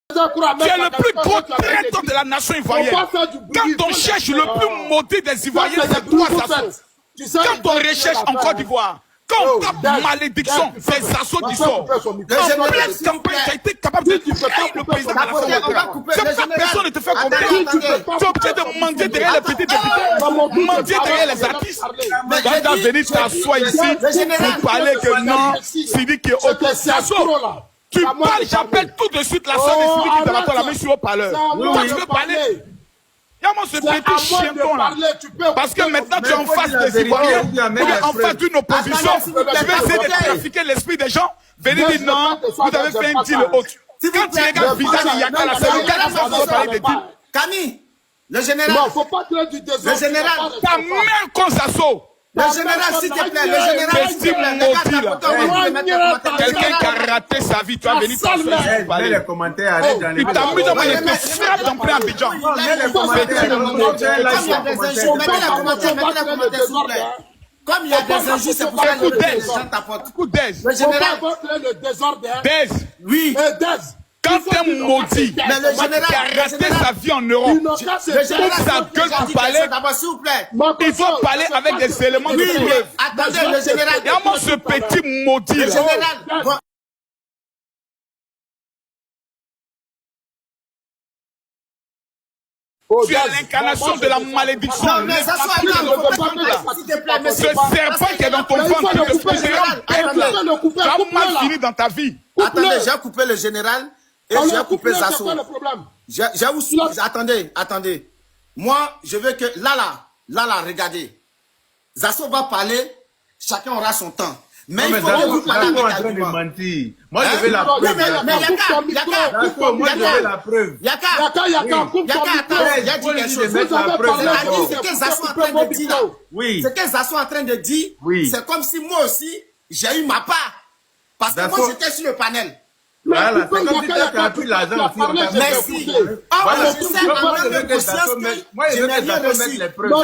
Tu es le plus gros traître de la nation ivoirienne. Quand on cherche le plus maudit des Ivoiriens, c'est toi, Zasso. Quand on recherche en Côte d'Ivoire, quand on tape malédiction, c'est Zasso qui sort. En pleine campagne, tu as été capable de tuer le président de la personne ne te fait comprendre. Tu es obligé de mendier derrière les petits députés, mendier derrière les artistes. Quand tu as venu t'asseoir ici pour parler que non, Sidi qui est autre. Zasso. Tu parles, j'appelle tout de suite la soeur de Sidi qui te la main sur le parleur. Toi, tu veux parler? Comment ce petit chien-ton là? Parce que maintenant tu es en face des Ivoiriens, ou bien en face d'une opposition, tu veux essayer de trafiquer l'esprit des gens, venir dire non, vous avez fait un deal autre. Quand tu regardes le visage de Yaka, c'est lequel qui va parler de deal? Camille, le général. Non, faut pas créer du désordre. Le général. Ta mère comme Zasso. Le général, s'il te plaît, le général, s'il te plaît. Quelqu'un qui a raté sa vie, tu as venu t'asseoir ici pour parler. Les commentaires, arrête dans les Tu t'amuses à les frappe ton prêt à Abidjan. les commentaires, comme il y a des injustes, c'est pour ça que les gens t'apportent. Le général. Le désordre. Dez. Oui. Quand t'es maudit, qui a resté sa vie en Europe, pour sa gueule pour parler, il faut parler avec des éléments de preuve. Attendez, le général. Et moi, ce petit maudit là. Le général. Tu es l'incarnation de la malédiction. Ce serpent qui est dans ton ventre, qui te poussera bête là. Tu as mal fini dans ta vie. Attendez, j'ai coupé le général et j'ai coupé Zasso. Attendez. Moi, je veux que là, regardez. Zasso va parler, chacun aura son temps. Mais il faut que vous parlez avec argument. Moi, je veux la preuve. Mais Moi, je veux la preuve. Yaka, attends, il a dit quelque chose. Ce que Zasso est en train de dire là. Oui. Ce que Zasso est en train de dire, c'est comme si moi aussi, j'ai eu ma part. Parce que moi, j'étais sur le panel. Voilà, c'est comme si tu as pris l'argent aussi. Merci. Moi, je veux que Zasso mette les preuves.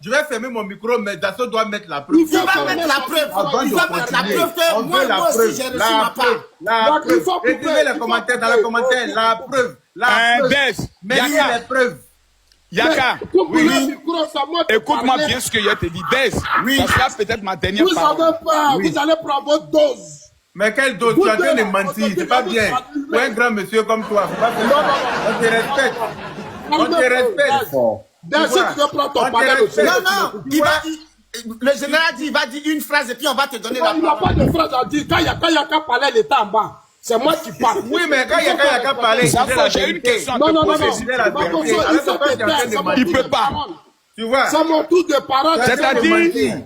Je vais fermer mon micro, mais Zasso doit mettre la preuve. Il va mettre la preuve. Il va mettre la preuve que moi aussi, j'ai reçu ma part. La preuve. Écrivez les commentaires dans les commentaires. La preuve. Mettez les preuves. Yaka, écoute-moi bien ce que je te dis. Dez, ça sera peut-être ma dernière parole. Vous allez prendre votre dose. Mais quelle dose? Tu as train de mentir, c'est pas bien. Pour un grand monsieur comme toi, faut pas faire. On te respecte. On te respecte. Non, le général dit, il va dire une phrase et puis on va te donner la parole. Il n'y a pas de phrase à dire. Quand Yaka parlait, l'État en bas. C'est moi qui parle. Oui, mais quand Yaka parlait, j'ai une question à te poser. Il peut pas. Tu vois? C'est mon tour de parole. C'est-à-dire,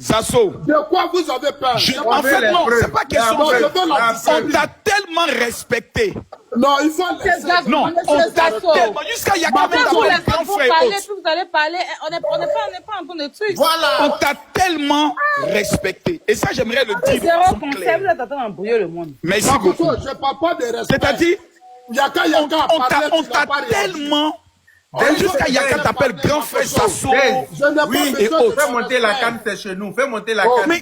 Zasso. De quoi vous avez peur? En fait, non, c'est pas question de... On t'a tellement respecté. Non, il faut laisser. Non, on t'a tellement... Jusqu'à Yaka, vous allez parler, on n'est pas en train de truc. Voilà. On t'a tellement respecté. Et ça, j'aimerais le dire. Zéro concept, vous êtes en train d'embrouiller le monde. Merci beaucoup. Je ne parle pas de respect. C'est-à-dire, Yaka on t'a tellement... Jusqu'à Yaka t'appelle grand frère Zasso. Oui, et autres. Fais monter la canne, c'est chez nous. Fais monter la canne. Mais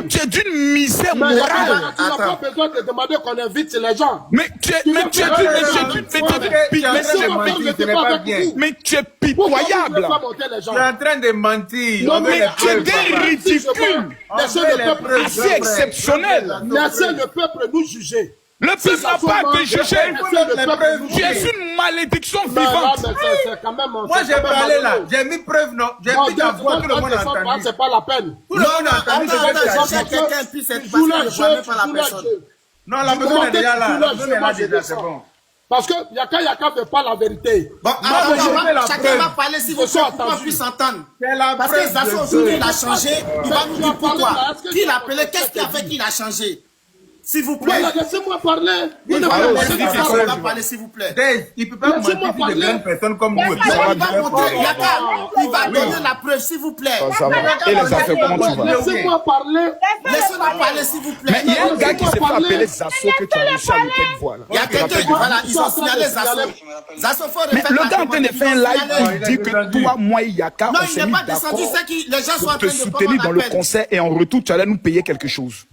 tu es d'une misère morale. Tu n'as pas besoin de demander qu'on invite les gens. Mais tu es pitoyable. Tu es en train de mentir. Mais tu es des ridicules. Assez exceptionnel. Laissez le peuple nous juger. Le peuple n'a pas à te juger. Tu es une malédiction vivante. Moi, j'ai parlé là. J'ai mis preuve, non. J'ai mis ta voix, tout le monde a entendu. C'est pas la peine. Tout le monde a entendu. Quelqu'un puisse être passé, ne voit pas la personne. Non, la personne est déjà là. La personne est là déjà, c'est bon. Parce que Yaka ne fait pas la vérité. Bon, chacun va parler si vous voulez qu'on puisse s'entendre. Parce que Zasso, aujourd'hui, il a changé. Il va nous dire pourquoi. Qui l'a appelé? Qu'est-ce qui a fait qu'il a changé? S'il vous plaît. Voilà, laissez-moi parler. Zazo va parler, s'il vous plaît. Il ne peut pas mentir sur des grandes personnes comme nous. Il va donner la preuve, s'il vous plaît. Ça va. Et les affaires, comment tu vas? Laissez-moi parler. Laissez-moi parler, s'il vous plaît. Mais il y a un gars qui s'est fait appeler Zasso que tu as réussi à le faire voir. Il y a quelqu'un, voilà, ils ont signalé Zasso. Zasso, faut Mais refaire le gars est en train de faire un live qui dit que toi, moi et Yaka, non, on il s'est n'est mis pas descendu, d'accord c'est que les gens sont en pour te train de soutenir prendre dans le l'appel. concert et en retour, tu allais nous payer quelque chose.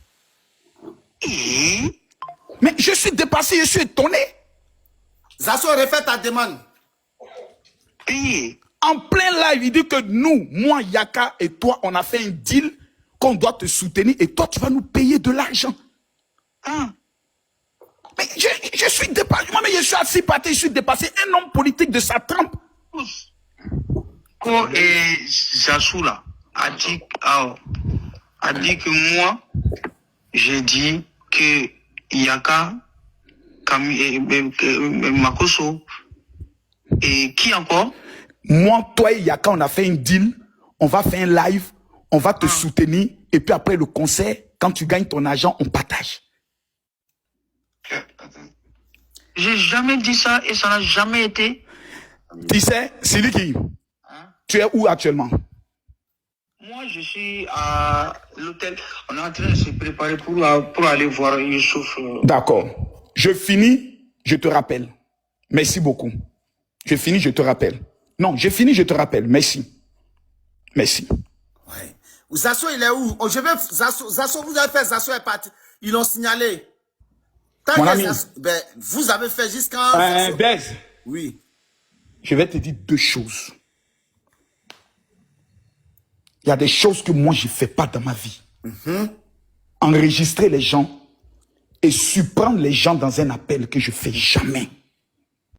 Mais je suis dépassé, je suis étonné. Zasso, refais ta demande. En plein live, il dit que nous, moi, Yaka et toi, on a fait un deal qu'on doit te soutenir et toi, tu vas nous payer de l'argent. Mais je suis dépassé. Moi-même, je suis assis par terre, je suis dépassé. Un homme politique de sa trempe. Quand Zassou là a dit que moi, j'ai dit que Yaka, Makoso, et qui encore? Moi, toi et Yaka, on a fait un deal. On va faire un live. On va te soutenir. Et puis après le concert, quand tu gagnes ton argent, on partage. J'ai jamais dit ça et ça n'a jamais été. Tu sais, Siliki, tu es où actuellement? Moi, je suis à l'hôtel. On est en train de se préparer pour aller voir Youssouf. D'accord. Je finis, je te rappelle. Merci beaucoup. Je finis, je te rappelle. Non, j'ai fini, je te rappelle. Merci. Merci. Ouais. Zasso, il est où? Oh, Zasso, vous avez fait Zasso est parti. Ils l'ont signalé. Mon ami. Ben, vous avez fait jusqu'à... Bez, Oui. je vais te dire deux choses. Il y a des choses que moi, je ne fais pas dans ma vie. Enregistrer les gens et surprendre les gens dans un appel que je ne fais jamais.